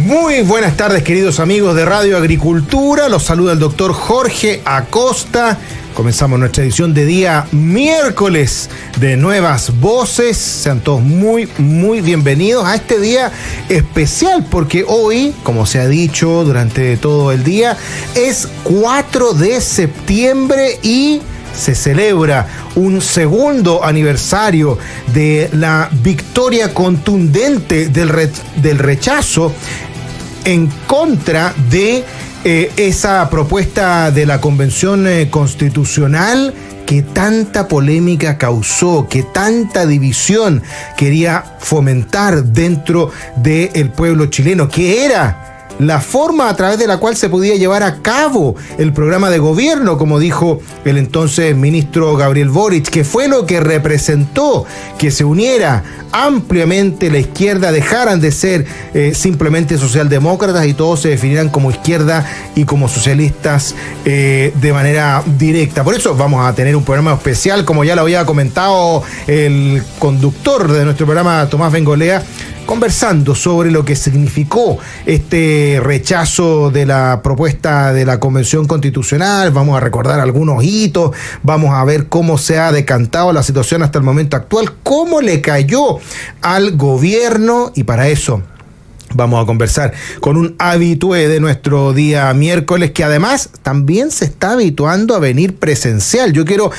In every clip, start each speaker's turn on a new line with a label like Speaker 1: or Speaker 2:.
Speaker 1: Muy buenas tardes, queridos amigos de Radio Agricultura. Los saluda el doctor Jorge Acosta. Comenzamos nuestra edición de día miércoles de Nuevas Voces. Sean todos muy bienvenidos a este día especial, porque hoy, como se ha dicho durante todo el día, es 4 de septiembre y se celebra un segundo aniversario de la victoria contundente del rechazo en contra de esa propuesta de la Convención Constitucional que tanta polémica causó, que tanta división quería fomentar dentro del pueblo chileno, que era la forma a través de la cual se podía llevar a cabo el programa de gobierno, como dijo el entonces ministro Gabriel Boric, que fue lo que representó que se uniera ampliamente la izquierda, dejaran de ser simplemente socialdemócratas y todos se definieran como izquierda y como socialistas de manera directa. Por eso vamos a tener un programa especial, como ya lo había comentado el conductor de nuestro programa, Tomás Bengolea, conversando sobre lo que significó este rechazo de la propuesta de la Convención Constitucional. Vamos a recordar algunos hitos, vamos a ver cómo se ha decantado la situación hasta el momento actual, cómo le cayó al gobierno, y para eso vamos a conversar con un habitué de nuestro día miércoles, que además también se está habituando a venir presencial. Yo quiero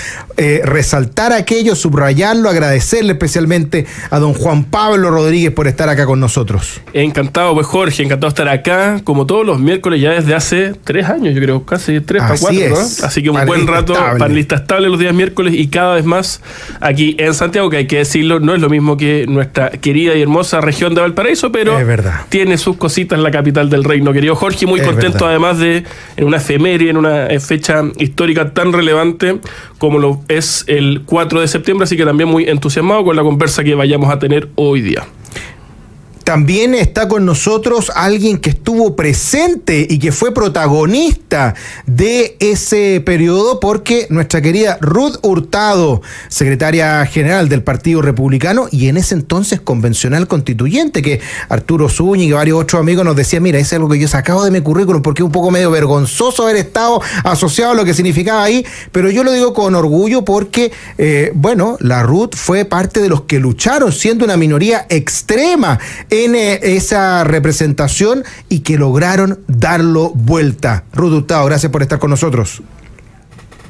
Speaker 1: resaltar aquello, subrayarlo, agradecerle especialmente a don Juan Pablo Rodríguez por estar acá con nosotros.
Speaker 2: Encantado, pues Jorge, encantado de estar acá, como todos los miércoles ya desde hace 3 años, yo creo, casi 3 para 4, ¿no? Así que un buen rato, panelista estable los días miércoles y cada vez más aquí en Santiago, que hay que decirlo, no es lo mismo que nuestra querida y hermosa región de Valparaíso, pero
Speaker 1: es verdad,
Speaker 2: tiene sus cositas en la capital del reino. Querido Jorge, muy contento además de, en una efeméride, en una fecha histórica tan relevante como lo es el 4 de septiembre, así que también muy entusiasmado con la conversa que vayamos a tener hoy día.
Speaker 1: También está con nosotros alguien que estuvo presente y que fue protagonista de ese periodo, porque nuestra querida Ruth Hurtado, secretaria general del Partido Republicano y en ese entonces convencional constituyente, que Arturo Zúñiga y varios otros amigos nos decían, mira, es algo que yo sacado de mi currículum porque es un poco medio vergonzoso haber estado asociado a lo que significaba ahí, pero yo lo digo con orgullo porque, la Ruth fue parte de los que lucharon, siendo una minoría extrema en esa representación y que lograron darlo vuelta. Ruth Hurtado, gracias por estar con nosotros.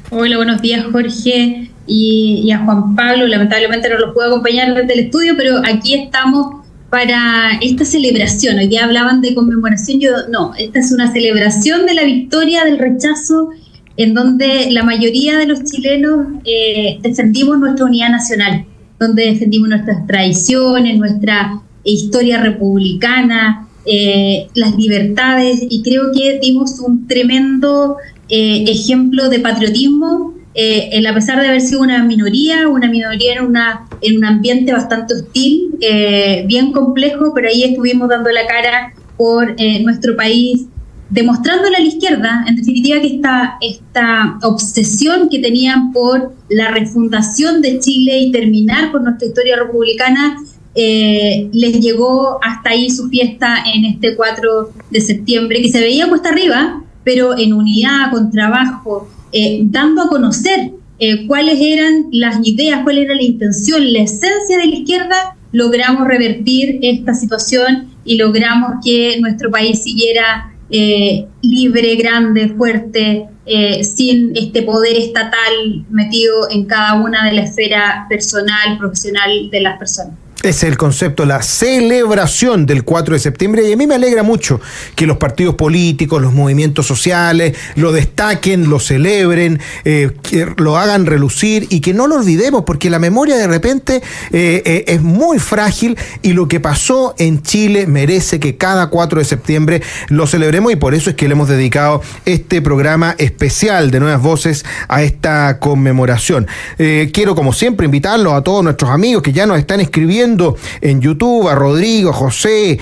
Speaker 3: Hola, buenos días, Jorge, y a Juan Pablo. Lamentablemente no los puedo acompañar desde el estudio, pero aquí estamos para esta celebración. Hoy día hablaban de conmemoración, esta es una celebración de la victoria del rechazo, en donde la mayoría de los chilenos defendimos nuestra unidad nacional, donde defendimos nuestras tradiciones, nuestra historia republicana, las libertades, y creo que dimos un tremendo ejemplo de patriotismo, a pesar de haber sido una minoría en un ambiente bastante hostil, bien complejo, pero ahí estuvimos dando la cara por nuestro país, demostrándole a la izquierda, en definitiva, que esta obsesión que tenían por la refundación de Chile y terminar con nuestra historia republicana, les llegó hasta ahí su fiesta en este 4 de septiembre, que se veía cuesta arriba, pero en unidad, con trabajo, dando a conocer cuáles eran las ideas, cuál era la intención, la esencia de la izquierda. Logramos revertir esta situación y logramos que nuestro país siguiera libre, grande, fuerte, sin este poder estatal metido en cada una de la esfera personal, profesional de las personas.
Speaker 1: Es el concepto, la celebración del 4 de septiembre, y a mí me alegra mucho que los partidos políticos, los movimientos sociales lo destaquen, lo celebren, que lo hagan relucir y que no lo olvidemos, porque la memoria de repente es muy frágil y lo que pasó en Chile merece que cada 4 de septiembre lo celebremos, y por eso es que le hemos dedicado este programa especial de Nuevas Voces a esta conmemoración. Quiero, como siempre, invitarlos a todos nuestros amigos que ya nos están escribiendo viendo en YouTube, a Rodrigo, a José,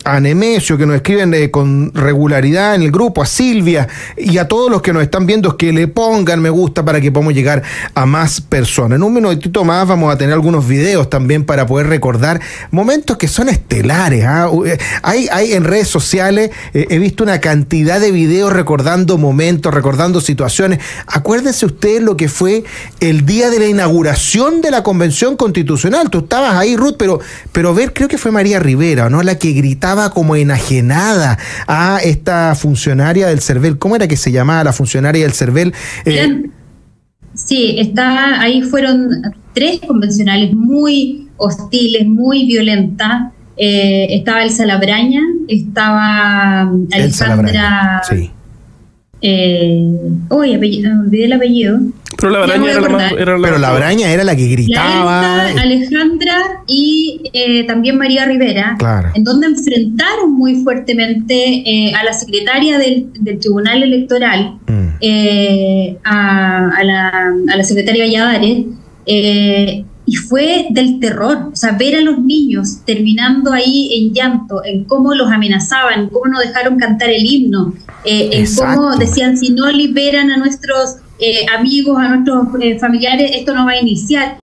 Speaker 1: a Nemesio, que nos escriben con regularidad en el grupo, a Silvia, y a todos los que nos están viendo, que le pongan me gusta para que podamos llegar a más personas. En un minutito más vamos a tener algunos videos también para poder recordar momentos que son estelares. Hay en redes sociales, he visto una cantidad de videos recordando momentos, recordando situaciones. Acuérdense ustedes lo que fue el día de la inauguración de la Convención Constitucional. Tú estabas ahí, Ruth, pero ver, creo que fue María Rivera, ¿no? La que gritaba como enajenada a esta funcionaria del CERVEL. ¿Cómo era que se llamaba la funcionaria del CERVEL?
Speaker 3: Sí, ahí fueron 3 convencionales muy hostiles, muy violentas. Estaba Elsa Labraña, estaba Alejandra...
Speaker 1: Sí.
Speaker 3: olvidé el apellido.
Speaker 2: Pero
Speaker 1: Labraña era la que gritaba.
Speaker 3: Alejandra y también María Rivera,
Speaker 1: claro,
Speaker 3: en donde enfrentaron muy fuertemente a la secretaria del Tribunal Electoral, a la secretaria Valladares, y fue del terror. O sea, ver a los niños terminando ahí en llanto, en cómo los amenazaban, cómo no dejaron cantar el himno, en cómo decían, si no liberan a nuestros amigos, a nuestros familiares, esto no va a iniciar.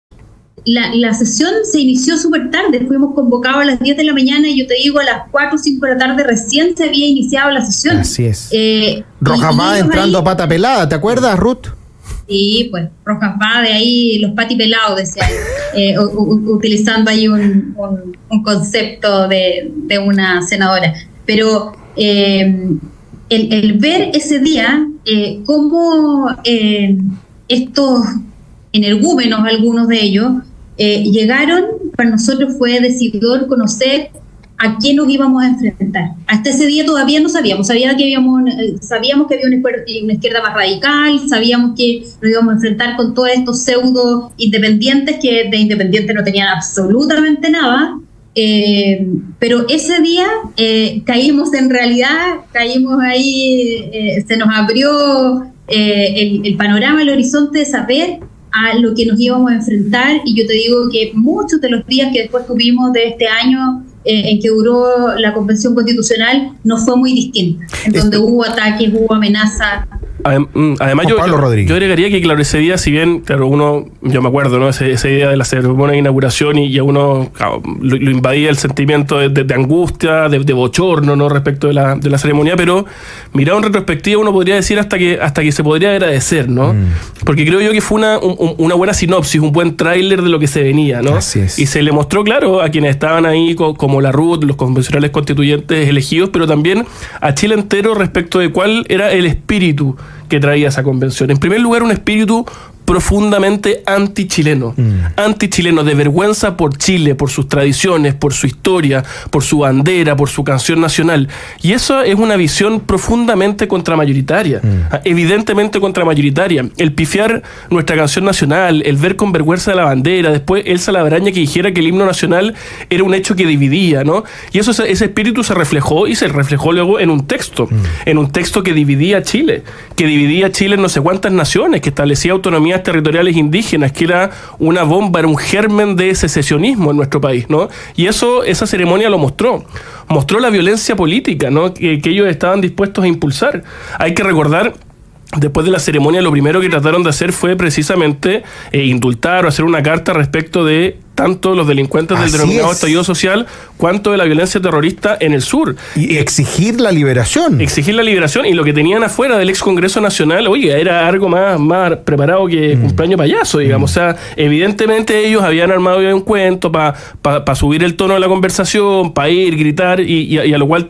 Speaker 3: La sesión se inició súper tarde, fuimos convocados a las 10 de la mañana y yo te digo, a las 4 o 5 de la tarde recién se había iniciado la sesión.
Speaker 1: Así es. Rojas va entrando ahí, a pata pelada, ¿te acuerdas, Ruth?
Speaker 3: Sí, pues Rojas va de ahí, los patipelados, decía, utilizando ahí un concepto de una senadora. Pero el ver ese día cómo estos energúmenos, algunos de ellos, llegaron, para nosotros fue decidor conocer a quién nos íbamos a enfrentar. Hasta ese día todavía no sabíamos, sabíamos que había una izquierda más radical, sabíamos que nos íbamos a enfrentar con todos estos pseudo independientes que de independientes no tenían absolutamente nada, pero ese día caímos en realidad, caímos ahí, se nos abrió el panorama, el horizonte de saber a lo que nos íbamos a enfrentar, y yo te digo que muchos de los días que después tuvimos de este año en que duró la Convención Constitucional no fue muy distinta, en donde hubo ataques, hubo amenazas.
Speaker 2: Además, yo agregaría que, claro, ese día, si bien, claro, yo me acuerdo, ¿no? Ese día de la ceremonia de inauguración y a uno, claro, lo invadía el sentimiento de angustia, de bochorno, ¿no? Respecto de la ceremonia, pero mirado en retrospectiva uno podría decir hasta que se podría agradecer, ¿no? Porque creo yo que fue una buena sinopsis, un buen tráiler de lo que se venía, ¿no?
Speaker 1: Así es.
Speaker 2: Y se le mostró, claro, a quienes estaban ahí, como la RUT, los convencionales constituyentes elegidos, pero también a Chile entero respecto de cuál era el espíritu que traía esa convención. En primer lugar, un espíritu profundamente antichileno, de vergüenza por Chile, por sus tradiciones, por su historia, por su bandera, por su canción nacional. Y eso es una visión profundamente contramayoritaria, evidentemente contramayoritaria. El pifiar nuestra canción nacional, el ver con vergüenza la bandera, después Elsa Labraña que dijera que el himno nacional era un hecho que dividía, ¿no? Y ese espíritu se reflejó luego en un texto que dividía Chile, en no sé cuántas naciones, que establecía autonomías territoriales indígenas, que era una bomba, era un germen de secesionismo en nuestro país, ¿no? Y esa ceremonia lo mostró la violencia política, ¿no? Que ellos estaban dispuestos a impulsar. Hay que recordar, después de la ceremonia, lo primero que trataron de hacer fue precisamente indultar o hacer una carta respecto de tanto los delincuentes del denominado estallido social, cuanto de la violencia terrorista en el sur.
Speaker 1: Y exigir la liberación.
Speaker 2: Y lo que tenían afuera del ex Congreso Nacional, oye, era algo más preparado que cumpleaños payaso, digamos. O sea, evidentemente ellos habían armado un cuento para subir el tono de la conversación, para ir, gritar, y a lo cual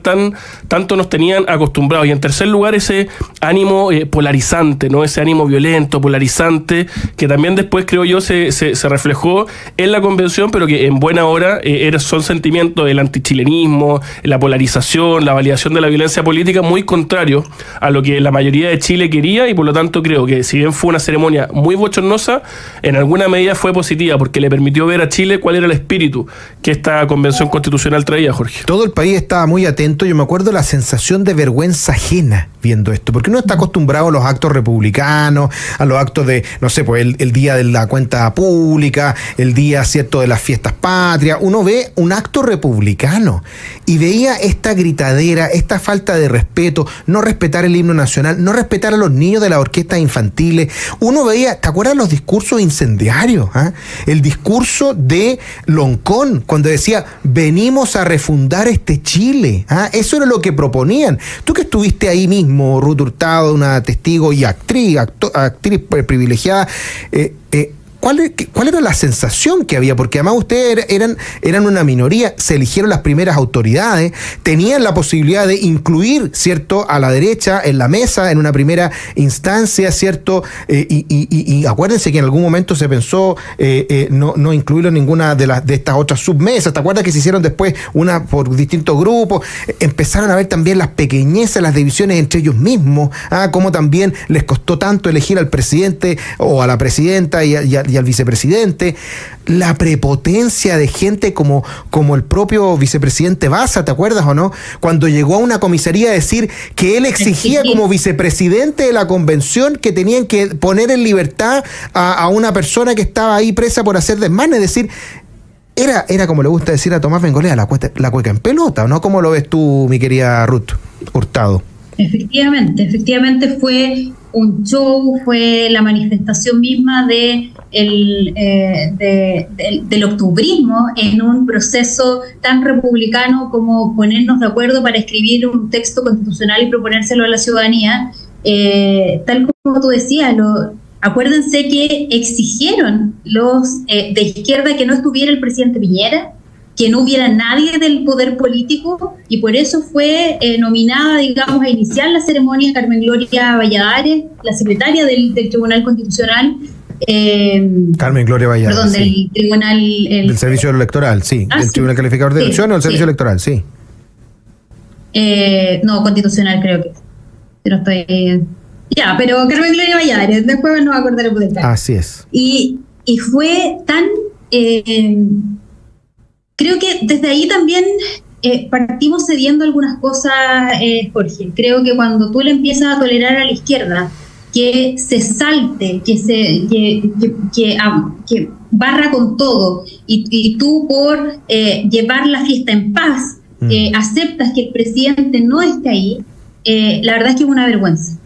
Speaker 2: tanto nos tenían acostumbrados. Y en tercer lugar, ese ánimo polarizante, ¿no? Ese ánimo violento, polarizante, que también después, creo yo, se reflejó en la convención, pero que en buena hora son sentimientos del antichilenismo, la polarización, la validación de la violencia política, muy contrario a lo que la mayoría de Chile quería, y por lo tanto creo que, si bien fue una ceremonia muy bochornosa, en alguna medida fue positiva, porque le permitió ver a Chile cuál era el espíritu que esta convención constitucional traía, Jorge.
Speaker 1: Todo el país estaba muy atento. Yo me acuerdo la sensación de vergüenza ajena viendo esto, porque uno está acostumbrado a los actos republicanos, a los actos de, no sé, pues el día de la cuenta pública, el día, ¿cierto?, ¿cierto?, de las fiestas patrias, uno ve un acto republicano y veía esta gritadera, esta falta de respeto, no respetar el himno nacional, no respetar a los niños de las orquestas infantiles. Uno veía, ¿te acuerdas los discursos incendiarios? El discurso de Loncón, cuando decía, venimos a refundar este Chile. Eso era lo que proponían. Tú que estuviste ahí mismo, Ruth Hurtado, una testigo y actriz privilegiada, ¿cuál era la sensación que había? Porque además ustedes eran una minoría, se eligieron las primeras autoridades, tenían la posibilidad de incluir, ¿cierto?, a la derecha en la mesa en una primera instancia, ¿cierto? Y acuérdense que en algún momento se pensó no incluirlo en ninguna de estas otras submesas. ¿Te acuerdas que se hicieron después una por distintos grupos? Empezaron a ver también las pequeñezas, las divisiones entre ellos mismos, cómo también les costó tanto elegir al presidente o a la presidenta y al vicepresidente, la prepotencia de gente como el propio vicepresidente Baza, ¿te acuerdas o no? Cuando llegó a una comisaría a decir que él exigía como vicepresidente de la convención que tenían que poner en libertad a una persona que estaba ahí presa por hacer desmanes, es decir, era como le gusta decir a Tomás Bengolea, la cueca en pelota, ¿no? ¿Cómo lo ves tú, mi querida Ruth Hurtado?
Speaker 3: Efectivamente fue un show, fue la manifestación misma del octubrismo en un proceso tan republicano como ponernos de acuerdo para escribir un texto constitucional y proponérselo a la ciudadanía. Tal como tú decías, acuérdense que exigieron los de izquierda que no estuviera el presidente Piñera, que no hubiera nadie del poder político, y por eso fue nominada, digamos, a iniciar la ceremonia Carmen Gloria Valladares, la secretaria del Tribunal Constitucional.
Speaker 1: Carmen Gloria Valladares.
Speaker 3: Perdón, del Tribunal...
Speaker 1: del Servicio Electoral, sí. Del
Speaker 3: sí.
Speaker 1: Tribunal Calificador de Elecciones o el Servicio Electoral, sí.
Speaker 3: No, Constitucional creo que. No estoy... Ya, pero Carmen Gloria Valladares, después no va a acordar el poder.
Speaker 1: Así es.
Speaker 3: Y fue tan... creo que desde ahí también partimos cediendo algunas cosas, Jorge. Creo que cuando tú le empiezas a tolerar a la izquierda que se salte, que barra con todo, y tú por llevar la fiesta en paz aceptas que el presidente no esté ahí, la verdad es que es una vergüenza.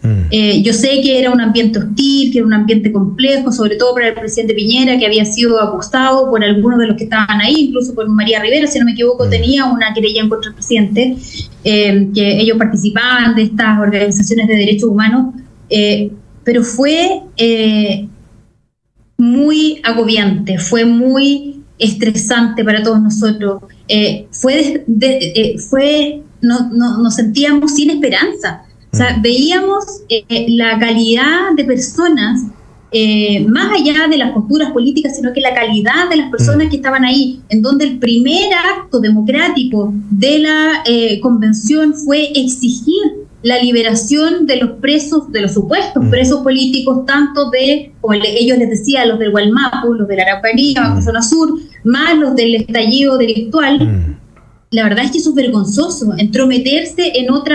Speaker 3: Yo sé que era un ambiente hostil, que era un ambiente complejo, sobre todo para el presidente Piñera, que había sido acusado por algunos de los que estaban ahí, incluso por María Rivera, si no me equivoco, tenía una querella en contra del presidente, que ellos participaban de estas organizaciones de derechos humanos, pero fue muy agobiante, fue muy estresante para todos nosotros, nos sentíamos sin esperanza. O sea, veíamos la calidad de personas, más allá de las posturas políticas, sino que la calidad de las personas que estaban ahí, en donde el primer acto democrático de la convención fue exigir la liberación de los presos, de los supuestos presos políticos, tanto de, como ellos les decían, los del Gualmapu, los de la Araucanía, zona sur, más los del estallido delictual. La verdad es que eso es vergonzoso, entrometerse en otro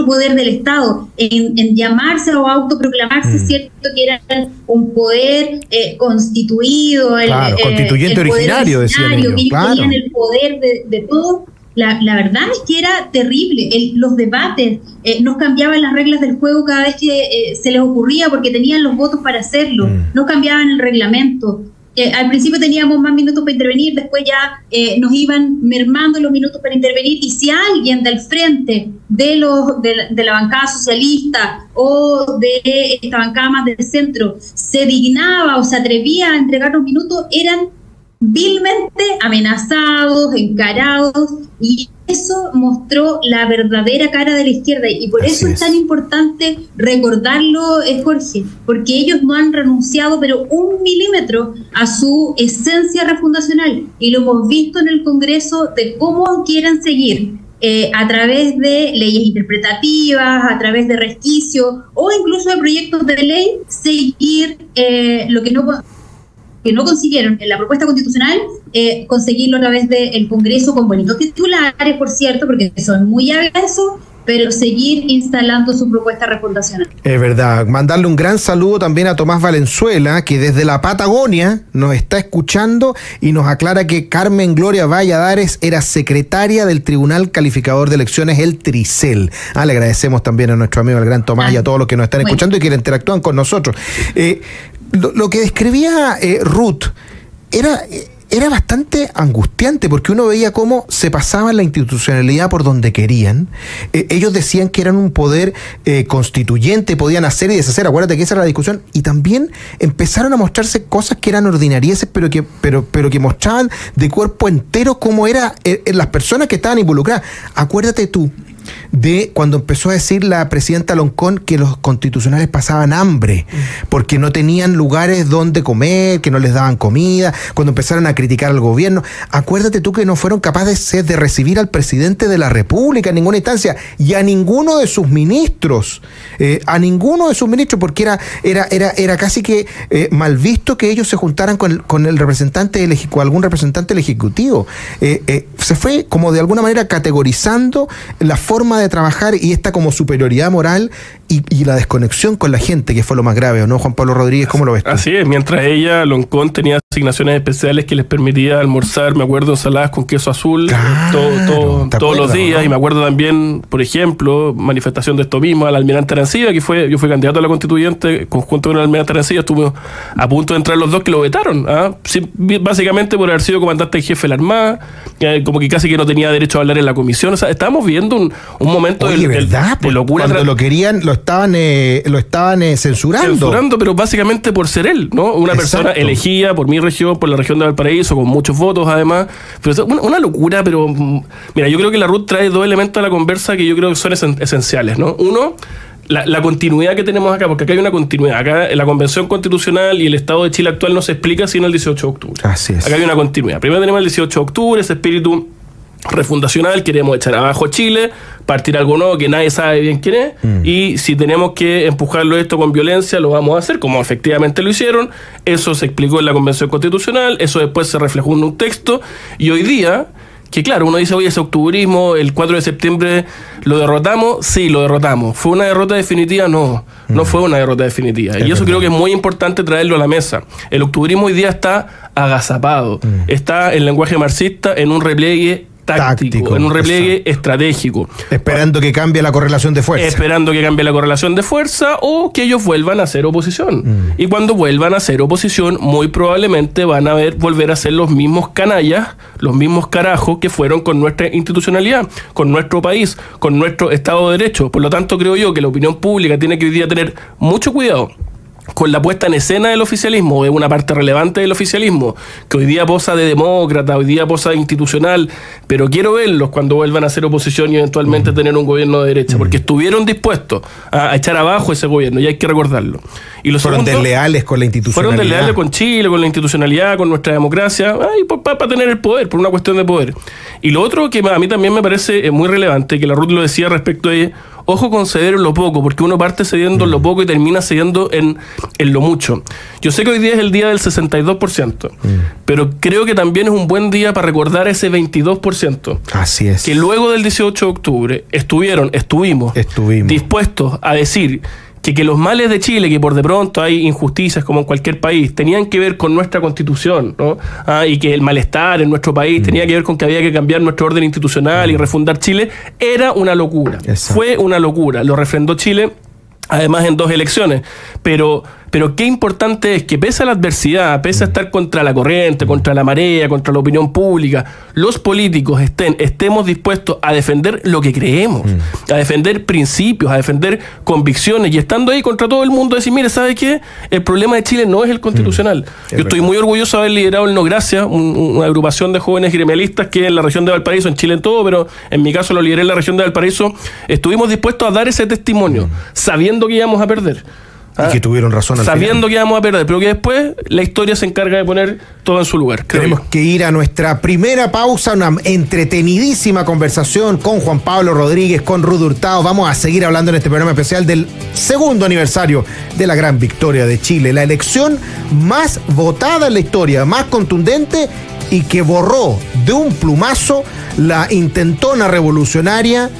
Speaker 3: poder del Estado, en llamarse o autoproclamarse, cierto, que eran un poder constituido,
Speaker 1: constituyente
Speaker 3: el
Speaker 1: originario, decían ellos,
Speaker 3: que ellos tenían el poder de todo. La verdad es que era terrible. Los debates nos cambiaban las reglas del juego cada vez que se les ocurría, porque tenían los votos para hacerlo, no cambiaban el reglamento. Al principio teníamos más minutos para intervenir, después ya nos iban mermando los minutos para intervenir, y si alguien del frente de la bancada socialista o de esta bancada más del centro se dignaba o se atrevía a entregar los minutos, eran vilmente amenazados, encarados, y eso mostró la verdadera cara de la izquierda, y por eso es tan importante recordarlo, Jorge, porque ellos no han renunciado pero 1 milímetro a su esencia refundacional, y lo hemos visto en el Congreso de cómo quieren seguir a través de leyes interpretativas, a través de resquicios o incluso de proyectos de ley, seguir lo que no consiguieron en la propuesta constitucional, conseguirlo a través del Congreso con bonitos titulares, por cierto, porque son muy agresos, pero seguir instalando su propuesta refundacional.
Speaker 1: Es verdad. Mandarle un gran saludo también a Tomás Valenzuela, que desde la Patagonia nos está escuchando y nos aclara que Carmen Gloria Valladares era secretaria del Tribunal Calificador de Elecciones, el Tricel. Le agradecemos también a nuestro amigo el gran Tomás y a todos los que nos están escuchando y que interactúan con nosotros. Lo que describía Ruth era bastante angustiante, porque uno veía cómo se pasaban la institucionalidad por donde querían. Ellos decían que eran un poder constituyente, podían hacer y deshacer. Acuérdate que esa era la discusión. Y también empezaron a mostrarse cosas que eran ordinarieces, pero que mostraban de cuerpo entero cómo eran las personas que estaban involucradas. Acuérdate tú de cuando empezó a decir la presidenta Loncón que los constitucionales pasaban hambre porque no tenían lugares donde comer, que no les daban comida, cuando empezaron a criticar al gobierno. Acuérdate tú que no fueron capaces de recibir al presidente de la República en ninguna instancia y a ninguno de sus ministros, porque era casi que mal visto que ellos se juntaran con el representante con algún representante del Ejecutivo. Se fue como de alguna manera categorizando la forma de trabajar y esta como superioridad moral y la desconexión con la gente, que fue lo más grave, ¿o no, Juan Pablo Rodríguez? ¿Cómo lo ves tú?
Speaker 2: Así es, mientras ella, Loncón, tenía asignaciones especiales que les permitía almorzar, me acuerdo, ensaladas con queso azul, todos los días, ¿no? Y me acuerdo también, por ejemplo, manifestación de esto mismo al almirante Arancibia, yo fui candidato a la constituyente, conjunto con el almirante Arancibia, estuvimos a punto de entrar los dos que lo vetaron, sí, básicamente por haber sido comandante en jefe de la Armada, como que casi que no tenía derecho a hablar en la comisión. O sea, estábamos viendo un momento de locura.
Speaker 1: Cuando lo querían, lo estaban censurando,
Speaker 2: pero básicamente por ser él, ¿no? Una persona elegida por mi región, por la región de Valparaíso, con muchos votos además. Pero una locura, pero mira, yo creo que la Ruth trae dos elementos a la conversa que yo creo que son esenciales, ¿no? Uno, la continuidad que tenemos acá, porque acá hay una continuidad. Acá la Convención Constitucional y el Estado de Chile actual no se explica sino el 18 de octubre.
Speaker 1: Así es.
Speaker 2: Acá hay una continuidad. Primero tenemos el 18 de octubre, ese espíritu refundacional, queremos echar abajo a Chile, partir algo nuevo que nadie sabe bien quién es, y si tenemos que empujarlo esto con violencia, lo vamos a hacer, como efectivamente lo hicieron. Eso se explicó en la Convención Constitucional, eso después se reflejó en un texto, y hoy día, que claro, uno dice, oye, ese octubrismo, el 4 de septiembre, ¿lo derrotamos? Sí, lo derrotamos. ¿Fue una derrota definitiva? No fue una derrota definitiva. Y eso creo que es muy importante traerlo a la mesa. El octubrismo hoy día está agazapado, está, en lenguaje marxista, en un repliegue táctico, en un repliegue estratégico.
Speaker 1: Esperando que cambie la correlación de fuerza.
Speaker 2: Esperando que cambie la correlación de fuerza o que ellos vuelvan a hacer oposición. Y cuando vuelvan a hacer oposición, muy probablemente van a volver a ser los mismos canallas, los mismos carajos que fueron con nuestra institucionalidad, con nuestro país, con nuestro Estado de Derecho. Por lo tanto, creo yo que la opinión pública tiene que hoy día tener mucho cuidado con la puesta en escena del oficialismo, de una parte relevante del oficialismo, que hoy día posa de demócrata, hoy día posa de institucional, pero quiero verlos cuando vuelvan a hacer oposición y eventualmente tener un gobierno de derecha, porque estuvieron dispuestos a echar abajo ese gobierno, y hay que recordarlo. Y
Speaker 1: fueron desleales con la institucionalidad.
Speaker 2: Fueron desleales con Chile, con la institucionalidad, con nuestra democracia, para tener el poder, por una cuestión de poder. Y lo otro que a mí también me parece muy relevante, que la Ruth lo decía respecto de ojo con ceder en lo poco, porque uno parte cediendo en lo poco y termina cediendo en lo mucho. Yo sé que hoy día es el día del 62%, pero creo que también es un buen día para recordar ese 22%.
Speaker 1: Así es.
Speaker 2: Que luego del 18 de octubre estuvimos dispuestos a decir que los males de Chile, que por de pronto hay injusticias como en cualquier país, tenían que ver con nuestra constitución, ¿no? Y que el malestar en nuestro país tenía que ver con que había que cambiar nuestro orden institucional y refundar Chile, era una locura. Exacto. Fue una locura. Lo refrendó Chile, además en 2 elecciones, pero qué importante es que pese a la adversidad, pese a estar contra la corriente, contra la marea, contra la opinión pública, los políticos estemos dispuestos a defender lo que creemos, a defender principios, a defender convicciones, y estando ahí contra todo el mundo, decir, mire, ¿sabe qué? El problema de Chile no es el constitucional. Yo estoy muy orgulloso de haber liderado el No Gracia, una agrupación de jóvenes gremialistas que en la región de Valparaíso, en Chile en todo, pero en mi caso lo lideré en la región de Valparaíso, estuvimos dispuestos a dar ese testimonio, sabiendo que íbamos a perder.
Speaker 1: Y que tuvieron razón al
Speaker 2: sabiendo
Speaker 1: final.
Speaker 2: Que íbamos a perder, pero que después la historia se encarga de poner todo en su lugar.
Speaker 1: Tenemos que ir a nuestra primera pausa, una entretenidísima conversación con Juan Pablo Rodríguez, con Ruth Hurtado. Vamos a seguir hablando en este programa especial del 2º aniversario de la gran victoria de Chile, la elección más votada en la historia, más contundente y que borró de un plumazo la intentona revolucionaria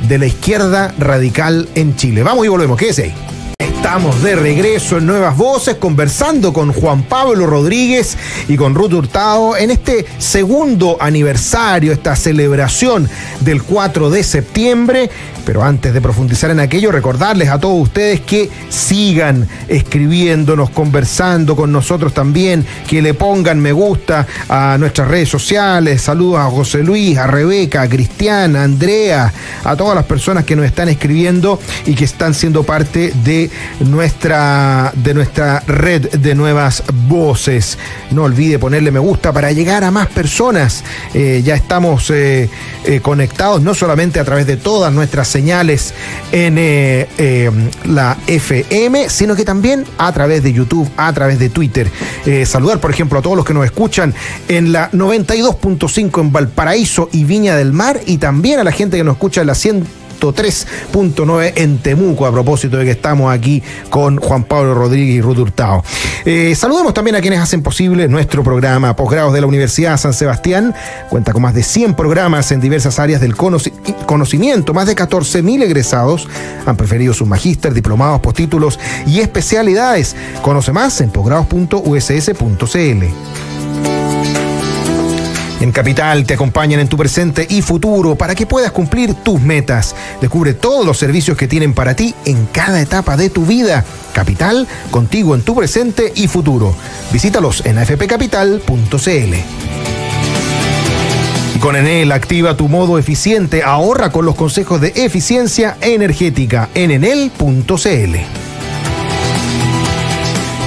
Speaker 1: de la izquierda radical en Chile. Vamos y volvemos, quédese ahí. Estamos de regreso en Nuevas Voces, conversando con Juan Pablo Rodríguez y con Ruth Hurtado en este segundo aniversario, esta celebración del 4 de septiembre. Pero antes de profundizar en aquello, recordarles a todos ustedes que sigan escribiéndonos, conversando con nosotros también, que le pongan me gusta a nuestras redes sociales. Saludos a José Luis, a Rebeca, a Cristiana, a Andrea, a todas las personas que nos están escribiendo y que están siendo parte de nuestra red de Nuevas Voces. No olvide ponerle me gusta para llegar a más personas. Ya estamos conectados no solamente a través de todas nuestras señales en la FM, sino que también a través de YouTube, a través de Twitter. Saludar, por ejemplo, a todos los que nos escuchan en la 92.5 en Valparaíso y Viña del Mar, y también a la gente que nos escucha en la 103.9 en Temuco, a propósito de que estamos aquí con Juan Pablo Rodríguez y Ruth Hurtado. Saludemos también a quienes hacen posible nuestro programa. Posgrados de la Universidad San Sebastián cuenta con más de 100 programas en diversas áreas del conocimiento. Más de 14.000 egresados han preferido sus magíster, diplomados, postítulos y especialidades. Conoce más en posgrados.uss.cl. En Capital te acompañan en tu presente y futuro para que puedas cumplir tus metas. Descubre todos los servicios que tienen para ti en cada etapa de tu vida. Capital, contigo en tu presente y futuro. Visítalos en afpcapital.cl. Con Enel activa tu modo eficiente. Ahorra con los consejos de eficiencia energética en enel.cl.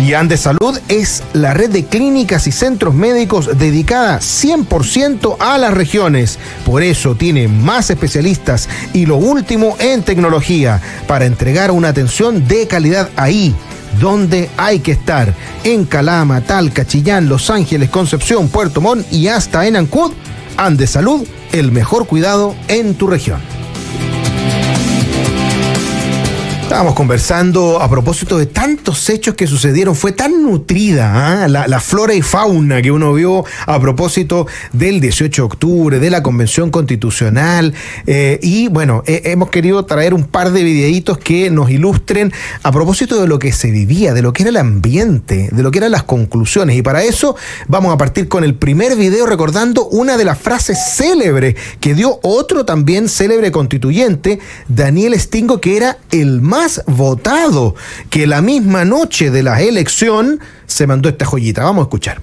Speaker 1: Y Andes Salud es la red de clínicas y centros médicos dedicada 100% a las regiones. Por eso tiene más especialistas y lo último en tecnología para entregar una atención de calidad ahí donde hay que estar. En Calama, Talca, Chillán, Los Ángeles, Concepción, Puerto Montt y hasta en Ancud. Andes Salud, el mejor cuidado en tu región. Estábamos conversando a propósito de tantos hechos que sucedieron. Fue tan nutrida la flora y fauna que uno vio a propósito del 18 de octubre, de la Convención Constitucional. Y bueno, hemos querido traer un par de videitos que nos ilustren a propósito de lo que se vivía, de lo que era el ambiente, de lo que eran las conclusiones. Y para eso vamos a partir con el primer video recordando una de las frases célebres que dio otro también célebre constituyente, Daniel Stingo, que era el más votado, que la misma noche de la elección se mandó esta joyita. Vamos a escuchar.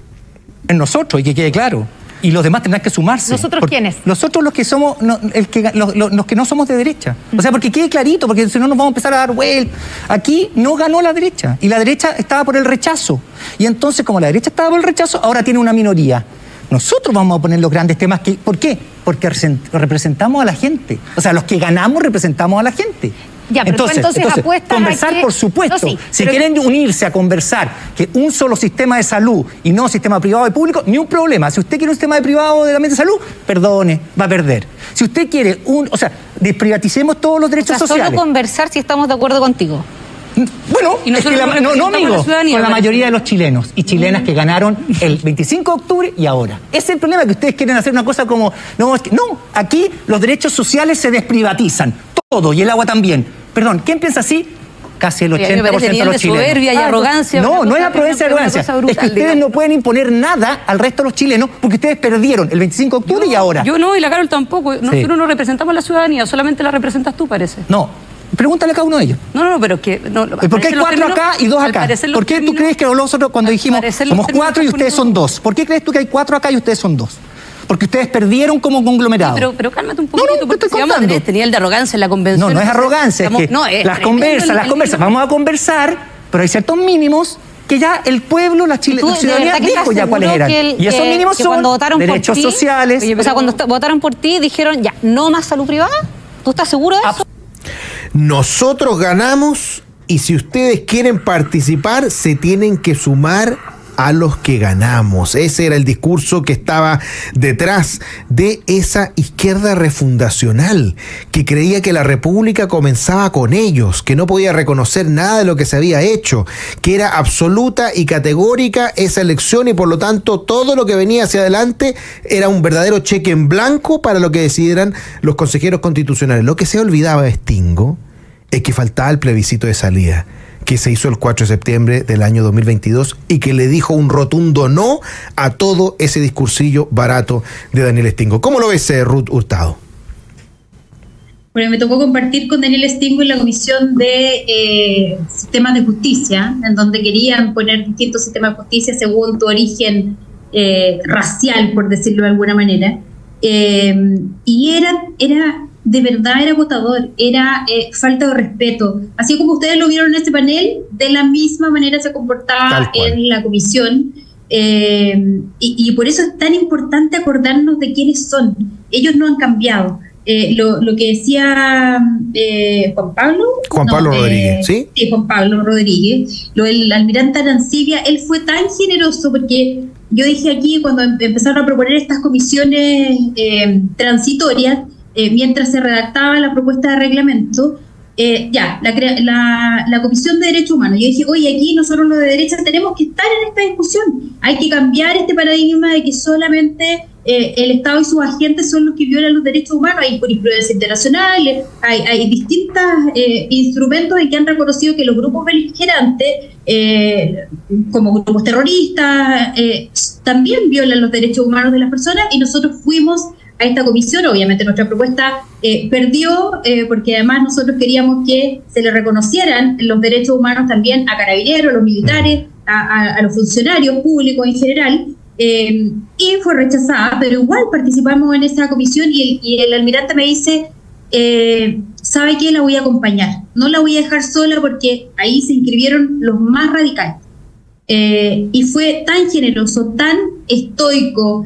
Speaker 4: En nosotros, y que quede claro. Y los demás tendrán que sumarse.
Speaker 5: ¿Nosotros quiénes?
Speaker 4: Nosotros los que somos, los que no somos de derecha. O sea, porque quede clarito, porque si no nos vamos a empezar a dar vueltas. Aquí no ganó la derecha, y la derecha estaba por el rechazo. Y entonces, como la derecha estaba por el rechazo, ahora tiene una minoría. Nosotros vamos a poner los grandes temas. ¿Por qué? Porque representamos a la gente. O sea, los que ganamos representamos a la gente.
Speaker 5: Ya, pero entonces apuestan
Speaker 4: conversar, por supuesto. No, sí, si quieren unirse a conversar que un solo sistema de salud y no sistema privado y público, ni un problema. Si usted quiere un sistema de privado de de salud, perdone, va a perder. Si usted quiere desprivaticemos todos los derechos sociales.
Speaker 5: Solo conversar si estamos de acuerdo contigo.
Speaker 4: Bueno, es que amigo, con la mayoría de los chilenos y chilenas que ganaron el 25 de octubre y ahora. Ese es el problema, que ustedes quieren hacer una cosa como... No, aquí los derechos sociales se desprivatizan. Todo, y el agua también. Perdón, ¿quién piensa así? Casi el 80% de los chilenos.
Speaker 5: Soberbia y arrogancia.
Speaker 4: No es arrogancia y arrogancia. Es que ustedes no pueden imponer nada al resto de los chilenos porque ustedes perdieron el 25 de octubre y ahora.
Speaker 5: Yo no, y la Carol tampoco. Nosotros no representamos a la ciudadanía, solamente la representas tú, parece.
Speaker 4: No. Pregúntale a cada uno de ellos.
Speaker 5: No, pero que...
Speaker 4: ¿Por qué hay 4 acá y 2 acá? ¿Por qué tú crees que nosotros cuando dijimos somos 4 y ustedes son 2? ¿Por qué crees tú que hay 4 acá y ustedes son 2? Porque ustedes perdieron como conglomerado.
Speaker 5: Sí, pero cálmate un poquito, porque tenía el de arrogancia en la convención.
Speaker 4: No es arrogancia, es que las conversas, vamos a conversar, pero hay ciertos mínimos que ya el pueblo, la ciudadanía dijo ya cuáles eran. Y esos mínimos son derechos sociales.
Speaker 5: O sea, cuando votaron por ti dijeron, ya, no más salud privada. ¿Tú estás seguro de eso?
Speaker 1: Nosotros ganamos y si ustedes quieren participar, se tienen que sumar a los que ganamos. Ese era el discurso que estaba detrás de esa izquierda refundacional, que creía que la república comenzaba con ellos, que no podía reconocer nada de lo que se había hecho, que era absoluta y categórica esa elección y por lo tanto todo lo que venía hacia adelante era un verdadero cheque en blanco para lo que decidieran los consejeros constitucionales. Lo que se olvidaba de Stingo es que faltaba el plebiscito de salida, que se hizo el 4 de septiembre del año 2022 y que le dijo un rotundo no a todo ese discursillo barato de Daniel Stingo. ¿Cómo lo ves, Ruth Hurtado?
Speaker 3: Bueno, me tocó compartir con Daniel Stingo en la Comisión de Sistemas de Justicia, en donde querían poner distintos sistemas de justicia según tu origen racial, por decirlo de alguna manera. Y era de verdad, era agotador, era falta de respeto. Así como ustedes lo vieron en este panel, de la misma manera se comportaba en la comisión. Y por eso es tan importante acordarnos de quiénes son. Ellos no han cambiado. Lo que decía Juan Pablo
Speaker 1: Rodríguez, ¿sí?
Speaker 3: Sí, Juan Pablo Rodríguez, el almirante Arancibia, él fue tan generoso porque yo dije aquí, cuando empezaron a proponer estas comisiones transitorias, mientras se redactaba la propuesta de reglamento, la Comisión de Derechos Humanos, yo dije, oye, aquí nosotros los de derecha tenemos que estar en esta discusión, hay que cambiar este paradigma de que solamente el Estado y sus agentes son los que violan los derechos humanos. Hay jurisprudencia internacional, hay distintos instrumentos en que han reconocido que los grupos beligerantes, como grupos terroristas, también violan los derechos humanos de las personas, y nosotros fuimos a esta comisión. Obviamente nuestra propuesta perdió, porque además nosotros queríamos que se le reconocieran los derechos humanos también a carabineros, a los militares, a los funcionarios públicos en general, y fue rechazada, pero igual participamos en esa comisión y el almirante me dice, ¿sabe qué? La voy a acompañar, no la voy a dejar sola porque ahí se inscribieron los más radicales. Y fue tan generoso, tan estoico,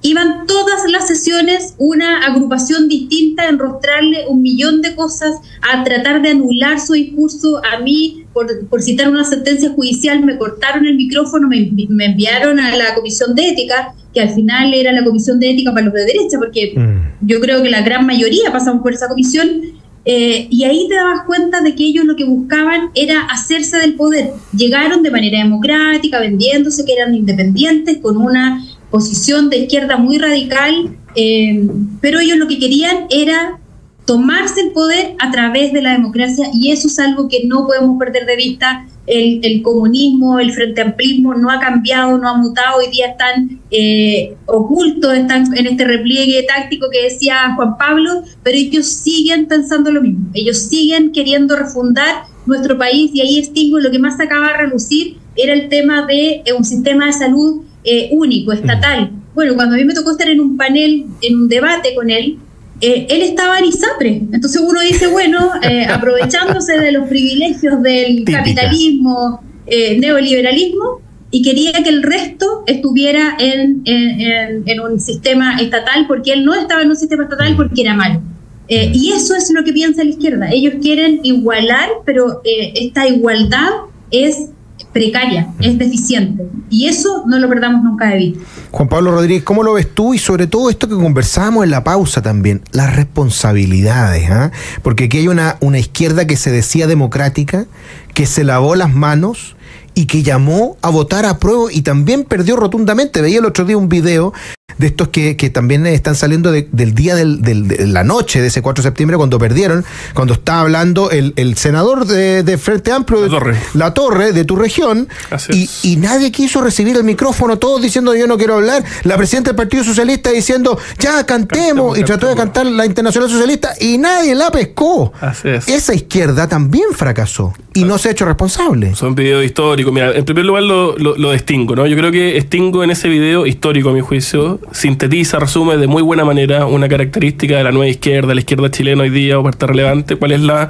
Speaker 3: iban todas las sesiones una agrupación distinta a enrostrarle 1.000.000 de cosas, a tratar de anular su discurso. A mí, por citar una sentencia judicial, me cortaron el micrófono, me enviaron a la Comisión de Ética, que al final era la Comisión de Ética para los de derecha, porque yo creo que la gran mayoría pasamos por esa comisión, y ahí te dabas cuenta de que ellos lo que buscaban era hacerse del poder. Llegaron de manera democrática, vendiéndose que eran independientes, con una posición de izquierda muy radical, pero ellos lo que querían era tomarse el poder a través de la democracia, y eso es algo que no podemos perder de vista. El comunismo, el frente amplismo no ha cambiado, no ha mutado, hoy día están ocultos, están en este repliegue táctico que decía Juan Pablo, pero ellos siguen pensando lo mismo, ellos siguen queriendo refundar nuestro país, y ahí Stingo lo que más sacaba a relucir era el tema de un sistema de salud único, estatal. Bueno, cuando a mí me tocó estar en un panel, en un debate con él, él estaba en ISAPRE. Entonces uno dice, bueno, aprovechándose de los privilegios del capitalismo, neoliberalismo, y quería que el resto estuviera en un sistema estatal, porque él no estaba en un sistema estatal porque era malo. Y eso es lo que piensa la izquierda. Ellos quieren igualar, pero esta igualdad es precaria, es deficiente, y eso no lo perdamos nunca de vista.
Speaker 1: Juan Pablo Rodríguez, ¿cómo lo ves tú? Y sobre todo esto que conversábamos en la pausa también, las responsabilidades, porque aquí hay una izquierda que se decía democrática, que se lavó las manos y que llamó a votar a prueba y también perdió rotundamente. Veía el otro día un video de estos que también están saliendo del día de la noche de ese 4 de septiembre, cuando perdieron, cuando estaba hablando el senador de Frente Amplio, La Torre, de tu región, y nadie quiso recibir el micrófono, todos diciendo yo no quiero hablar, la presidenta del Partido Socialista diciendo ya cantemos, y trató de cantar la Internacional Socialista y nadie la pescó.
Speaker 2: Así es.
Speaker 1: Esa izquierda también fracasó y no se ha hecho responsable.
Speaker 2: Son videos históricos. Mira, en primer lugar lo de Stingo, ¿no? Yo creo que Stingo en ese video histórico, a mi juicio, sintetiza, resume de muy buena manera una característica de la nueva izquierda, la izquierda chilena hoy día, o parte relevante, cuál es la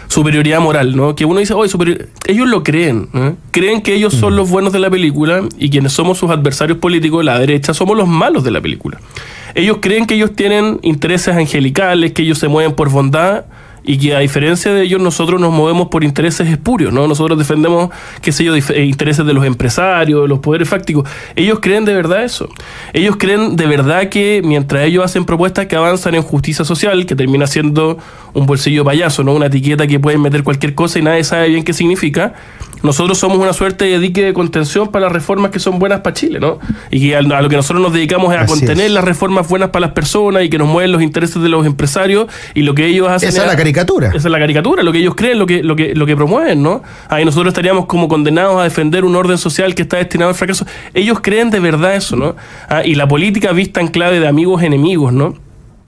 Speaker 2: superioridad moral, ¿no? Que uno dice, oye, ellos lo creen, ¿eh? Creen que ellos son los buenos de la película y quienes somos sus adversarios políticos, la derecha, somos los malos de la película. Ellos creen que ellos tienen intereses angelicales, que ellos se mueven por bondad, y que a diferencia de ellos nosotros nos movemos por intereses espurios, ¿no? Nosotros defendemos, qué sé yo, intereses de los empresarios, de los poderes fácticos. Ellos creen de verdad eso. Ellos creen de verdad que mientras ellos hacen propuestas que avanzan en justicia social, que termina siendo un bolsillo payaso, ¿no? Una etiqueta que pueden meter cualquier cosa y nadie sabe bien qué significa, nosotros somos una suerte de dique de contención para las reformas que son buenas para Chile, ¿no? Y que a lo que nosotros nos dedicamos es a contener las reformas buenas para las personas y que nos mueven los intereses de los empresarios, y lo que ellos hacen
Speaker 1: esa es la caricatura.
Speaker 2: Esa es la caricatura, lo que ellos creen, lo que promueven, ¿no? Ahí nosotros estaríamos como condenados a defender un orden social que está destinado al fracaso. Ellos creen de verdad eso, ¿no? Y la política vista en clave de amigos enemigos, ¿no?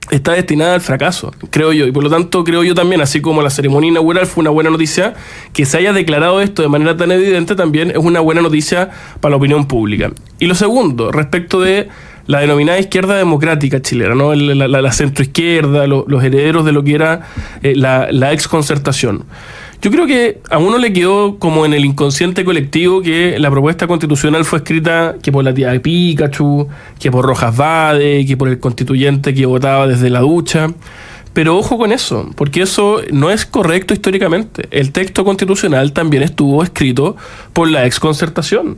Speaker 2: Está destinada al fracaso, creo yo, y por lo tanto creo yo también, así como la ceremonia inaugural fue una buena noticia, que se haya declarado esto de manera tan evidente también es una buena noticia para la opinión pública. Y lo segundo, respecto de la denominada izquierda democrática chilena, ¿no? La centroizquierda, los herederos de lo que era la exconcertación. Yo creo que a uno le quedó como en el inconsciente colectivo que la propuesta constitucional fue escrita que por la tía de Pikachu, que por Rojas Vade, que por el constituyente que votaba desde la ducha. Pero ojo con eso, porque eso no es correcto históricamente. El texto constitucional también estuvo escrito por la exconcertación.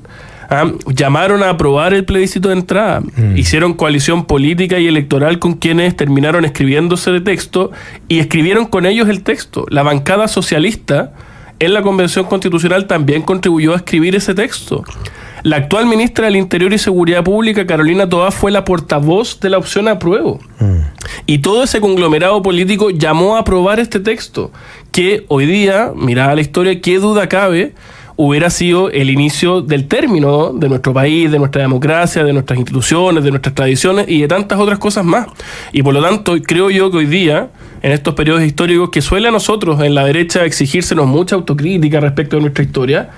Speaker 2: Llamaron a aprobar el plebiscito de entrada, hicieron coalición política y electoral con quienes terminaron escribiéndose de texto y escribieron con ellos el texto. La bancada socialista en la Convención Constitucional también contribuyó a escribir ese texto. La actual ministra del Interior y Seguridad Pública, Carolina Toá, fue la portavoz de la opción apruebo. Y todo ese conglomerado político llamó a aprobar este texto, que hoy día, mirada la historia, qué duda cabe, hubiera sido el inicio del término, ¿no?, de nuestro país, de nuestra democracia, de nuestras instituciones, de nuestras tradiciones y de tantas otras cosas más. Y por lo tanto, creo yo que hoy día, en estos periodos históricos que suele a nosotros en la derecha exigírsenos mucha autocrítica respecto de nuestra historia,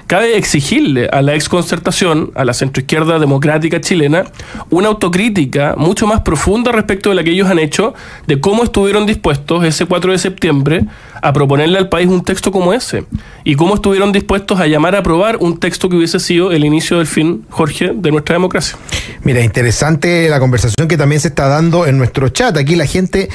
Speaker 2: cabe exigirle a la exconcertación, a la centroizquierda democrática chilena, una autocrítica mucho más profunda respecto de la que ellos han hecho, de cómo estuvieron dispuestos ese 4 de septiembre a proponerle al país un texto como ese, y cómo estuvieron dispuestos a llamar a aprobar un texto que hubiese sido el inicio del fin, Jorge, de nuestra democracia.
Speaker 1: Mira, interesante la conversación que también se está dando en nuestro chat. Aquí la gente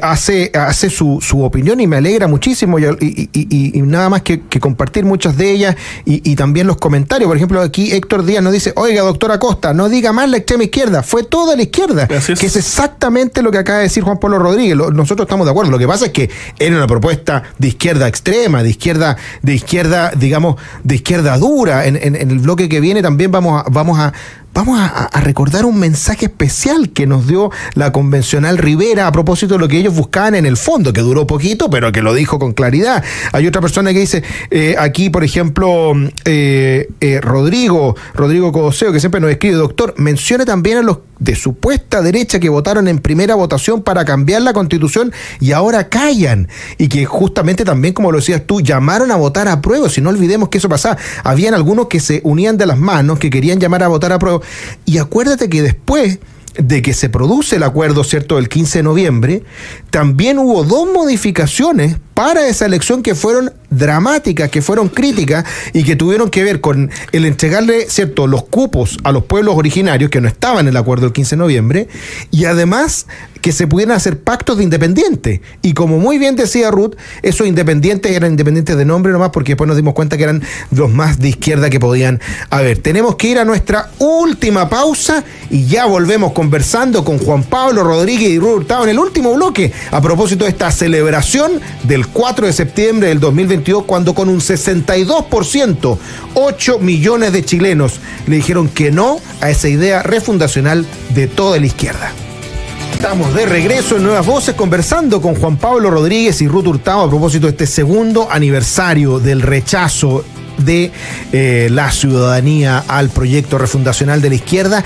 Speaker 1: hace su opinión y me alegra muchísimo, y nada más que compartir muchas de ellas. Y también los comentarios. Por ejemplo, aquí Héctor Díaz nos dice: oiga, doctor Acosta, no diga más la extrema izquierda, fue toda la izquierda.
Speaker 2: Gracias.
Speaker 1: Que es exactamente lo que acaba de decir Juan Pablo Rodríguez. Nosotros estamos de acuerdo. Lo que pasa es que era una propuesta de izquierda extrema, de izquierda, digamos, de izquierda dura. En el bloque que viene también vamos a recordar un mensaje especial que nos dio la convencional Rivera a propósito de lo que ellos buscaban en el fondo, que duró poquito, pero que lo dijo con claridad. Hay otra persona que dice, aquí, por ejemplo, Rodrigo Codoseo, que siempre nos escribe: doctor, mencione también a los de supuesta derecha que votaron en primera votación para cambiar la Constitución y ahora callan, y que justamente también, como lo decías tú, llamaron a votar a prueba. Si no olvidemos que eso pasaba, habían algunos que se unían de las manos, que querían llamar a votar a prueba, y acuérdate que después de que se produce el acuerdo, ¿cierto?, del 15 de noviembre, también hubo 2 modificaciones para esa elección que fueron dramáticas, que fueron críticas y que tuvieron que ver con el entregarle, ¿cierto?, los cupos a los pueblos originarios que no estaban en el acuerdo del 15 de noviembre, y además que se pudieran hacer pactos de independientes. Y como muy bien decía Ruth, esos independientes eran independientes de nombre nomás, porque después nos dimos cuenta que eran los más de izquierda que podían haber. Tenemos que ir a nuestra última pausa y ya volvemos conversando con Juan Pablo Rodríguez y Ruth Hurtado en el último bloque a propósito de esta celebración del 4 de septiembre del 2022, cuando con un 62%, 8 millones de chilenos le dijeron que no a esa idea refundacional de toda la izquierda. Estamos de regreso en Nuevas Voces conversando con Juan Pablo Rodríguez y Ruth Hurtado a propósito de este segundo aniversario del rechazo de la ciudadanía al proyecto refundacional de la izquierda.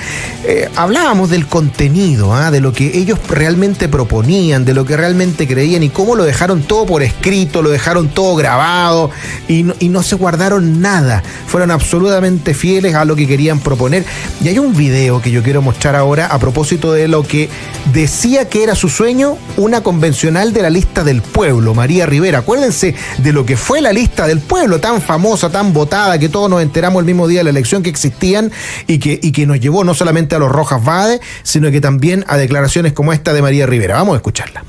Speaker 1: Hablábamos del contenido, de lo que ellos realmente proponían, de lo que realmente creían y cómo lo dejaron todo por escrito, lo dejaron todo grabado y no se guardaron nada. Fueron absolutamente fieles a lo que querían proponer. Y hay un video que yo quiero mostrar ahora a propósito de lo que decía que era su sueño, una convencional de la Lista del Pueblo, María Rivera. Acuérdense de lo que fue la Lista del Pueblo, tan famosa, tan votada, que todos nos enteramos el mismo día de la elección que existían y que nos llevó no solamente a los Rojas Vade, sino que también a declaraciones como esta de María Rivera. Vamos a escucharla.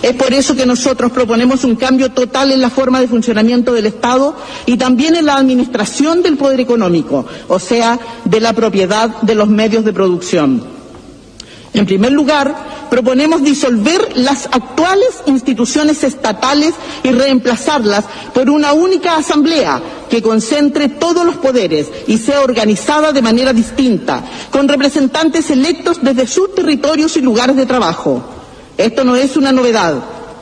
Speaker 6: Es por eso que nosotros proponemos un cambio total en la forma de funcionamiento del Estado y también en la administración del poder económico, o sea, de la propiedad de los medios de producción. En primer lugar, proponemos disolver las actuales instituciones estatales y reemplazarlas por una única asamblea que concentre todos los poderes y sea organizada de manera distinta, con representantes electos desde sus territorios y lugares de trabajo. Esto no es una novedad,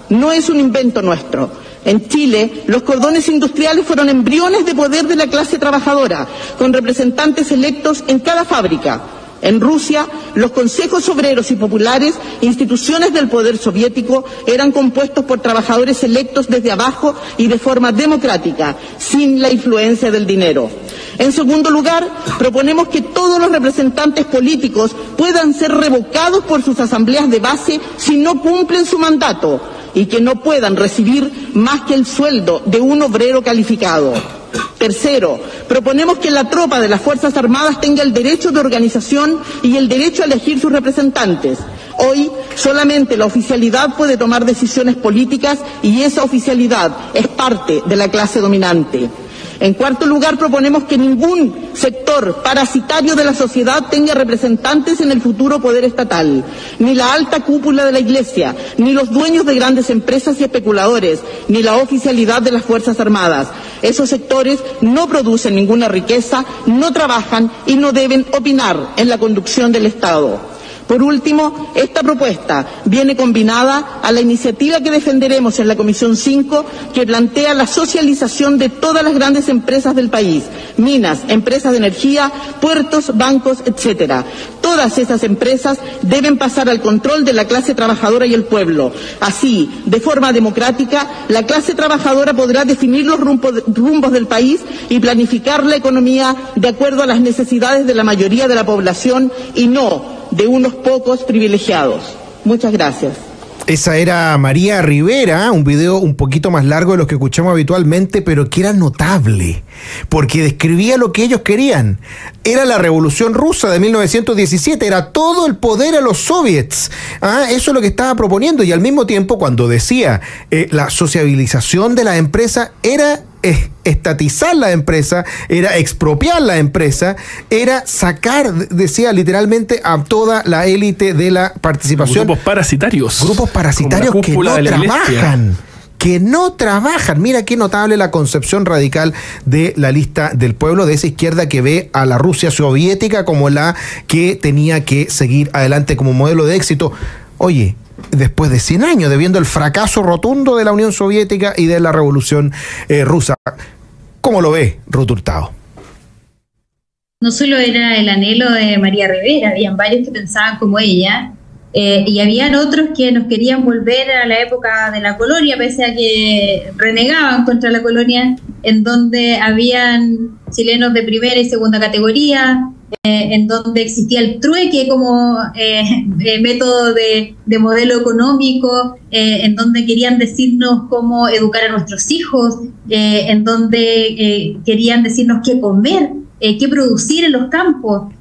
Speaker 6: no es un invento nuestro. En Chile, los cordones industriales fueron embriones de poder de la clase trabajadora, con representantes electos en cada fábrica. En Rusia, los consejos obreros y populares, instituciones del poder soviético, eran compuestos por trabajadores electos desde abajo y de forma democrática, sin la influencia del dinero. En segundo lugar, proponemos que todos los representantes políticos puedan ser revocados por sus asambleas de base si no cumplen su mandato y que no puedan recibir más que el sueldo de un obrero calificado. Tercero, proponemos que la tropa de las Fuerzas Armadas tenga el derecho de organización y el derecho a elegir sus representantes. Hoy, solamente la oficialidad puede tomar decisiones políticas y esa oficialidad es parte de la clase dominante. En cuarto lugar, proponemos que ningún sector parasitario de la sociedad tenga representantes en el futuro poder estatal, ni la alta cúpula de la Iglesia, ni los dueños de grandes empresas y especuladores, ni la oficialidad de las Fuerzas Armadas. Esos sectores no producen ninguna riqueza, no trabajan y no deben opinar en la conducción del Estado. Por último, esta propuesta viene combinada a la iniciativa que defenderemos en la Comisión 5, que plantea la socialización de todas las grandes empresas del país, minas, empresas de energía, puertos, bancos, etcétera. Todas esas empresas deben pasar al control de la clase trabajadora y el pueblo. Así, de forma democrática, la clase trabajadora podrá definir los rumbos del país y planificar la economía de acuerdo a las necesidades de la mayoría de la población y no de unos pocos privilegiados. Muchas gracias.
Speaker 1: Esa era María Rivera, un video un poquito más largo de los que escuchamos habitualmente, pero que era notable, porque describía lo que ellos querían. Era la Revolución Rusa de 1917, era todo el poder a los soviets. Eso es lo que estaba proponiendo, y al mismo tiempo, cuando decía la sociabilización de la empresa, era estatizar la empresa, era expropiar la empresa, era sacar, decía literalmente, a toda la élite de la participación.
Speaker 2: Grupos parasitarios.
Speaker 1: Grupos parasitarios que no trabajan. Mira qué notable la concepción radical de la lista del pueblo, de esa izquierda que ve a la Rusia soviética como la que tenía que seguir adelante como modelo de éxito. Oye, después de 100 años, viendo el fracaso rotundo de la Unión Soviética y de la Revolución Rusa. ¿Cómo lo ve, Ruth Hurtado?
Speaker 3: No solo era el anhelo de María Rivera, habían varios que pensaban como ella, y habían otros que nos querían volver a la época de la colonia, pese a que renegaban contra la colonia, en donde habían chilenos de primera y segunda categoría, en donde existía el trueque como método de modelo económico, en donde querían decirnos cómo educar a nuestros hijos, en donde querían decirnos qué comer, qué producir en los campos,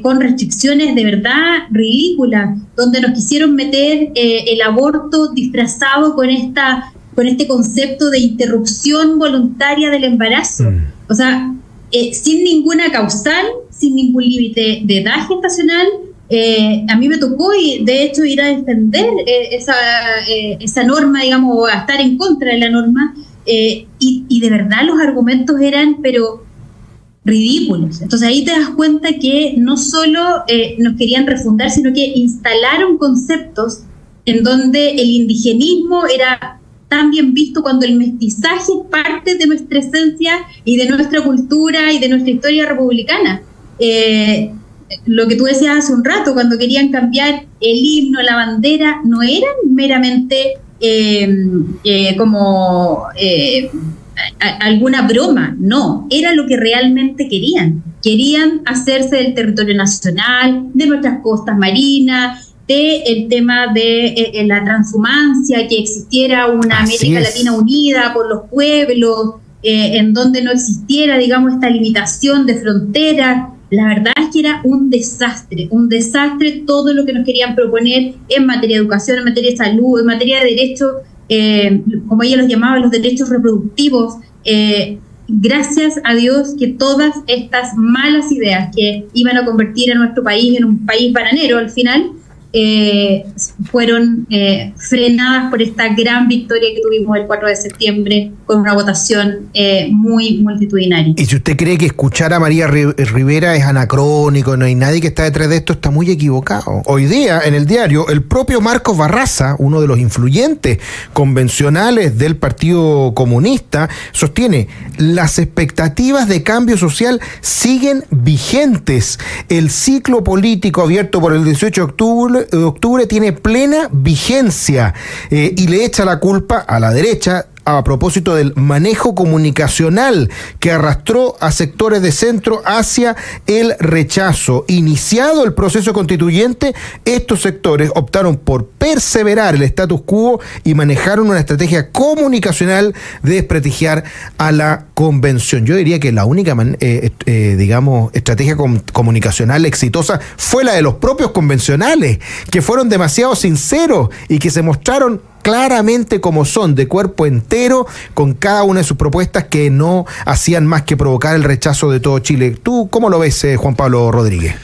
Speaker 3: con restricciones de verdad ridículas, donde nos quisieron meter el aborto disfrazado con este concepto de interrupción voluntaria del embarazo. O sea, sin ninguna causal, sin ningún límite de edad gestacional. A mí me tocó, y de hecho, ir a defender esa norma, digamos, o a estar en contra de la norma, y de verdad los argumentos eran, pero ridículos. Entonces ahí te das cuenta que no solo nos querían refundar, sino que instalaron conceptos en donde el indigenismo era tan bien visto, cuando el mestizaje es parte de nuestra esencia y de nuestra cultura y de nuestra historia republicana. Lo que tú decías hace un rato, cuando querían cambiar el himno, la bandera, no eran meramente alguna broma, no, era lo que realmente querían. Querían hacerse del territorio nacional, de nuestras costas marinas, del tema de la transhumancia, que existiera una América Latina unida por los pueblos, en donde no existiera, digamos, esta limitación de fronteras. la verdad es que era un desastre todo lo que nos querían proponer en materia de educación, en materia de salud, en materia de derechos, como ella los llamaba, los derechos reproductivos. Gracias a Dios que todas estas malas ideas que iban a convertir a nuestro país en un país bananero al final, fueron frenadas por esta gran victoria que tuvimos el 4 de septiembre con una votación muy multitudinaria.
Speaker 1: Y si usted cree que escuchar a María Rivera es anacrónico, no hay nadie que está detrás de esto, está muy equivocado. Hoy día, en el diario, el propio Marcos Barraza, uno de los influyentes convencionales del Partido Comunista, sostiene: las expectativas de cambio social siguen vigentes. El ciclo político abierto por el 18 de octubre tiene plena vigencia, y le echa la culpa a la derecha a propósito del manejo comunicacional que arrastró a sectores de centro hacia el rechazo. Iniciado el proceso constituyente, estos sectores optaron por perseverar el status quo y manejaron una estrategia comunicacional de desprestigiar a la convención. Yo diría que la única estrategia comunicacional exitosa fue la de los propios convencionales, que fueron demasiado sinceros y que se mostraron claramente como son, de cuerpo entero, con cada una de sus propuestas que no hacían más que provocar el rechazo de todo Chile. ¿Tú cómo lo ves, Juan Pablo Rodríguez?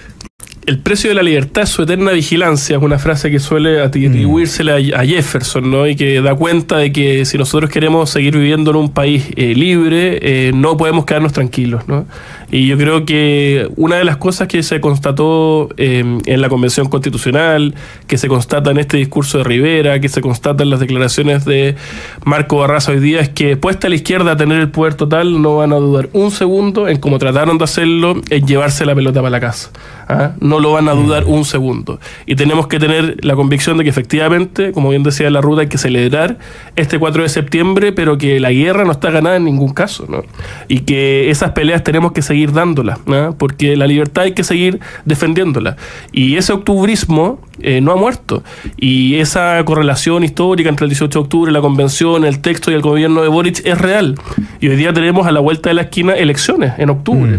Speaker 2: El precio de la libertad es su eterna vigilancia, es una frase que suele atribuírsele a Jefferson, ¿no? Y que da cuenta de que si nosotros queremos seguir viviendo en un país libre, no podemos quedarnos tranquilos, ¿no? Y yo creo que una de las cosas que se constató en la Convención Constitucional, que se constata en este discurso de Rivera, que se constata en las declaraciones de Marco Barraza hoy día, es que puesta a la izquierda a tener el poder total, no van a dudar un segundo en cómo trataron de hacerlo, en llevarse la pelota para la casa. ¿Ah? No lo van a dudar un segundo. Y tenemos que tener la convicción de que efectivamente, como bien decía la ruta, hay que celebrar este 4 de septiembre, pero que la guerra no está ganada en ningún caso, ¿no? Y que esas peleas tenemos que seguir dándolas, ¿no? Porque la libertad hay que seguir defendiéndola. Y ese octubrismo no ha muerto. Y esa correlación histórica entre el 18 de octubre, la convención, el texto y el gobierno de Boric es real. Y hoy día tenemos a la vuelta de la esquina elecciones en octubre.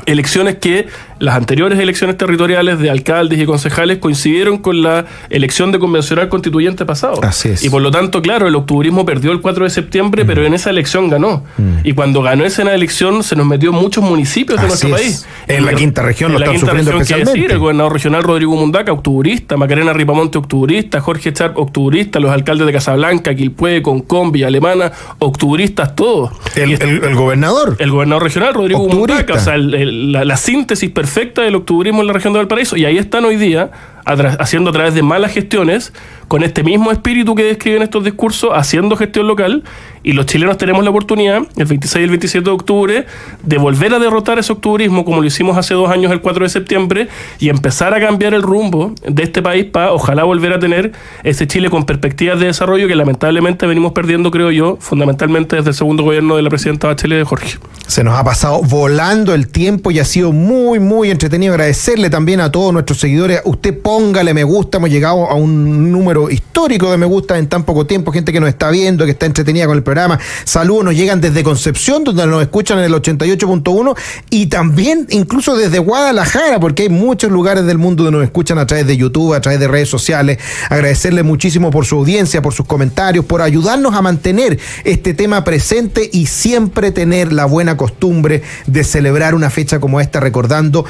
Speaker 2: Elecciones que las anteriores elecciones territoriales de alcaldes y concejales coincidieron con la elección de convencional constituyente pasado.
Speaker 1: Así es.
Speaker 2: Y por lo tanto, claro, el octubrismo perdió el 4 de septiembre, pero en esa elección ganó. Y cuando ganó esa elección se nos metió en muchos municipios de nuestro país.
Speaker 1: En la quinta región lo están sufriendo especialmente.
Speaker 2: Decir, el gobernador regional Rodrigo Mundaca, octubrista, Macarena Ripamonte, octubrista, Jorge Sharp, octubrista, los alcaldes de Casablanca, Quilpué, Concón, Villa Alemana, octubristas todos.
Speaker 1: El gobernador.
Speaker 2: El gobernador regional Rodrigo Mundaca, o sea, la síntesis perfecta del octubrismo en la región de Valparaíso, y ahí están hoy día haciendo a través de malas gestiones, con este mismo espíritu que describen estos discursos, haciendo gestión local, y los chilenos tenemos la oportunidad, el 26 y el 27 de octubre, de volver a derrotar ese octubrismo, como lo hicimos hace 2 años, el 4 de septiembre, y empezar a cambiar el rumbo de este país para, ojalá, volver a tener ese Chile con perspectivas de desarrollo que lamentablemente venimos perdiendo, creo yo, fundamentalmente desde el segundo gobierno de la presidenta Bachelet de Jorge.
Speaker 1: Se nos ha pasado volando el tiempo y ha sido muy, muy entretenido. Agradecerle también a todos nuestros seguidores. Usted póngale me gusta, hemos llegado a un número histórico de me gusta en tan poco tiempo, gente que nos está viendo, que está entretenida con el programa. Saludos nos llegan desde Concepción, donde nos escuchan en el 88.1, y también incluso desde Guadalajara, porque hay muchos lugares del mundo donde nos escuchan a través de YouTube, a través de redes sociales. Agradecerle muchísimo por su audiencia, por sus comentarios, por ayudarnos a mantener este tema presente y siempre tener la buena costumbre de celebrar una fecha como esta, recordando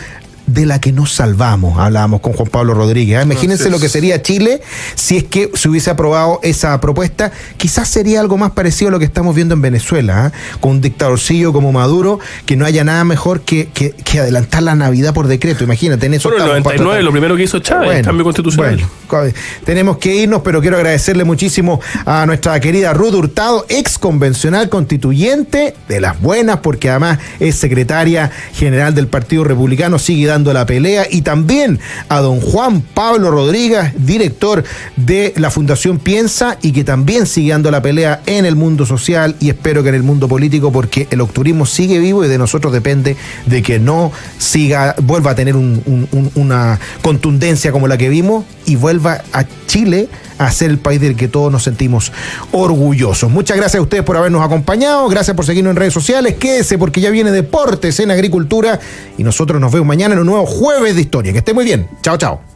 Speaker 1: de la que nos salvamos. Hablábamos con Juan Pablo Rodríguez. Imagínense lo que sería Chile si es que se hubiese aprobado esa propuesta. Quizás sería algo más parecido a lo que estamos viendo en Venezuela, con un dictadorcillo como Maduro, que no haya nada mejor que adelantar la Navidad por decreto. Imagínate, en eso.
Speaker 2: Bueno, en el 99 lo primero que hizo Chávez, el cambio constitucional.
Speaker 1: Bueno, tenemos que irnos, pero quiero agradecerle muchísimo a nuestra querida Ruth Hurtado, ex convencional constituyente de las buenas, porque además es secretaria general del Partido Republicano, sigue dando la pelea, y también a don Juan Pablo Rodríguez, director de la Fundación Piensa, y que también sigue dando la pelea en el mundo social y espero que en el mundo político, porque el octubrismo sigue vivo y de nosotros depende de que no vuelva a tener una contundencia como la que vimos y vuelva a Chile a ser el país del que todos nos sentimos orgullosos. Muchas gracias a ustedes por habernos acompañado, gracias por seguirnos en redes sociales, quédese porque ya viene Deportes en Agricultura y nosotros nos vemos mañana en un nuevo Jueves de Historia. Que esté muy bien, chao, chao.